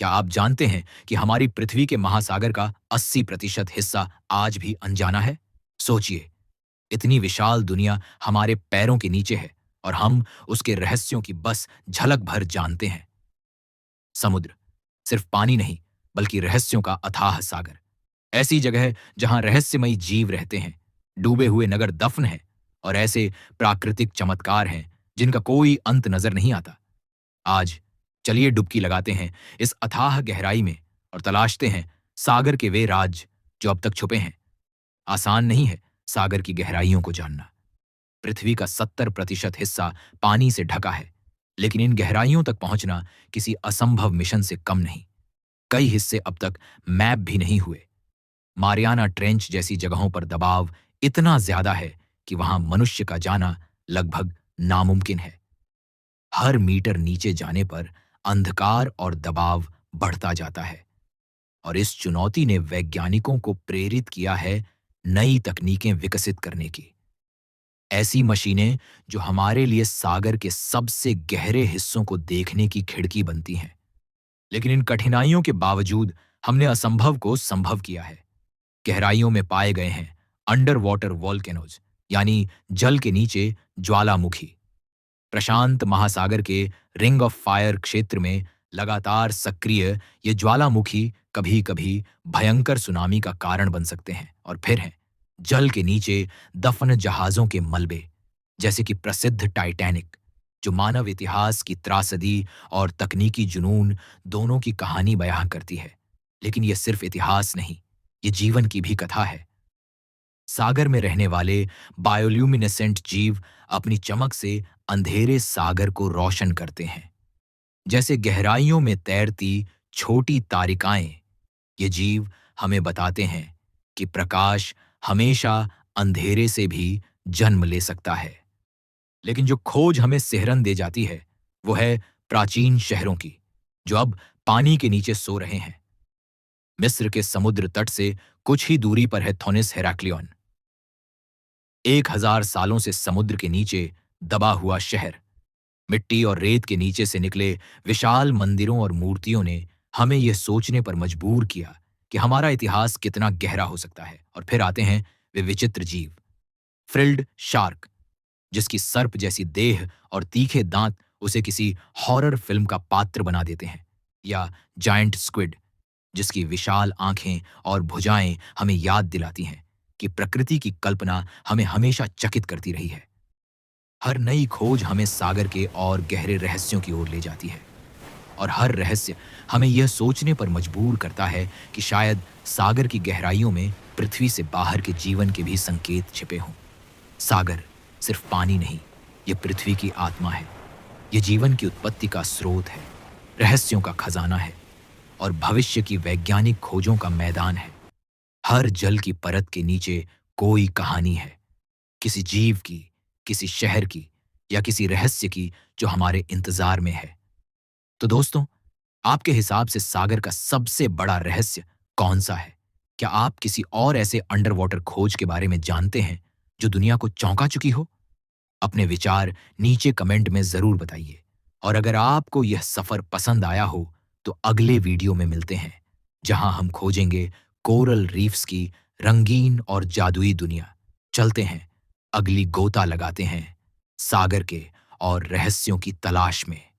क्या आप जानते हैं कि हमारी पृथ्वी के महासागर का 80% हिस्सा आज भी अनजाना है? सोचिए, इतनी विशाल दुनिया हमारे पैरों के नीचे है और हम उसके रहस्यों की बस झलक भर जानते हैं। समुद्र सिर्फ पानी नहीं, बल्कि रहस्यों का अथाह सागर। ऐसी जगह जहां रहस्यमयी जीव रहते हैं, डूबे हुए नगर दफन हैं और ऐसे प्राकृतिक चमत्कार हैं जिनका कोई अंत नजर नहीं आता। आज चलिए डुबकी लगाते हैं इस अथाह गहराई में और तलाशते हैं सागर के वे राज जो अब तक छुपे हैं। आसान नहीं है सागर की गहराइयों को जानना। पृथ्वी का 70% हिस्सा पानी से ढका है, लेकिन इन गहराइयों तक पहुंचना किसी असंभव मिशन से कम नहीं। कई हिस्से अब तक मैप भी नहीं हुए। मारियाना ट्रेंच जैसी जगहों पर दबाव इतना ज्यादा है कि वहां मनुष्य का जाना लगभग नामुमकिन है। हर मीटर नीचे जाने पर अंधकार और दबाव बढ़ता जाता है और इस चुनौती ने वैज्ञानिकों को प्रेरित किया है नई तकनीकें विकसित करने की। ऐसी मशीनें जो हमारे लिए सागर के सबसे गहरे हिस्सों को देखने की खिड़की बनती हैं। लेकिन इन कठिनाइयों के बावजूद हमने असंभव को संभव किया है। गहराइयों में पाए गए हैं अंडर वाटर वॉल्केनोज, यानी जल के नीचे ज्वालामुखी। प्रशांत महासागर के रिंग ऑफ फायर क्षेत्र में लगातार सक्रिय ये ज्वालामुखी कभी कभी भयंकर सुनामी का कारण बन सकते हैं। और फिर हैं जल के नीचे दफन जहाजों के मलबे, जैसे कि प्रसिद्ध टाइटैनिक, जो मानव इतिहास की त्रासदी और तकनीकी जुनून दोनों की कहानी बयां करती है। लेकिन यह सिर्फ इतिहास नहीं, ये जीवन की भी कथा है। सागर में रहने वाले बायोल्यूमिनेसेंट जीव अपनी चमक से अंधेरे सागर को रोशन करते हैं। जैसे गहराइयों में तैरती छोटी तारिकाएं, ये जीव हमें बताते हैं कि प्रकाश हमेशा अंधेरे से भी जन्म ले सकता है। लेकिन जो खोज हमें सिहरन दे जाती है वो है प्राचीन शहरों की, जो अब पानी के नीचे सो रहे हैं। मिस्र के समुद्र तट से कुछ ही दूरी पर है थोनिस हेराक्लियन, 1000 सालों से समुद्र के नीचे दबा हुआ शहर। मिट्टी और रेत के नीचे से निकले विशाल मंदिरों और मूर्तियों ने हमें यह सोचने पर मजबूर किया कि हमारा इतिहास कितना गहरा हो सकता है। और फिर आते हैं वे विचित्र जीव, फ्रिल्ड शार्क, जिसकी सर्प जैसी देह और तीखे दांत उसे किसी हॉरर फिल्म का पात्र बना देते हैं, या जायंट स्क्विड, जिसकी विशाल आंखें और भुजाएं हमें याद दिलाती हैं कि प्रकृति की कल्पना हमें हमेशा चकित करती रही है। हर नई खोज हमें सागर के और गहरे रहस्यों की ओर ले जाती है और हर रहस्य हमें यह सोचने पर मजबूर करता है कि शायद सागर की गहराइयों में पृथ्वी से बाहर के जीवन के भी संकेत छिपे हों। सागर सिर्फ पानी नहीं, ये पृथ्वी की आत्मा है। ये जीवन की उत्पत्ति का स्रोत है, रहस्यों का खजाना है और भविष्य की वैज्ञानिक खोजों का मैदान है। हर जल की परत के नीचे कोई कहानी है, किसी जीव की, किसी शहर की या किसी रहस्य की जो हमारे इंतजार में है। तो दोस्तों, आपके हिसाब से सागर का सबसे बड़ा रहस्य कौन सा है? क्या आप किसी और ऐसे अंडर वाटर खोज के बारे में जानते हैं जो दुनिया को चौंका चुकी हो? अपने विचार नीचे कमेंट में जरूर बताइए। और अगर आपको यह सफर पसंद आया हो तो अगले वीडियो में मिलते हैं, जहां हम खोजेंगे कोरल रीफ्स की रंगीन और जादुई दुनिया। चलते हैं, अगली गोता लगाते हैं सागर के और रहस्यों की तलाश में।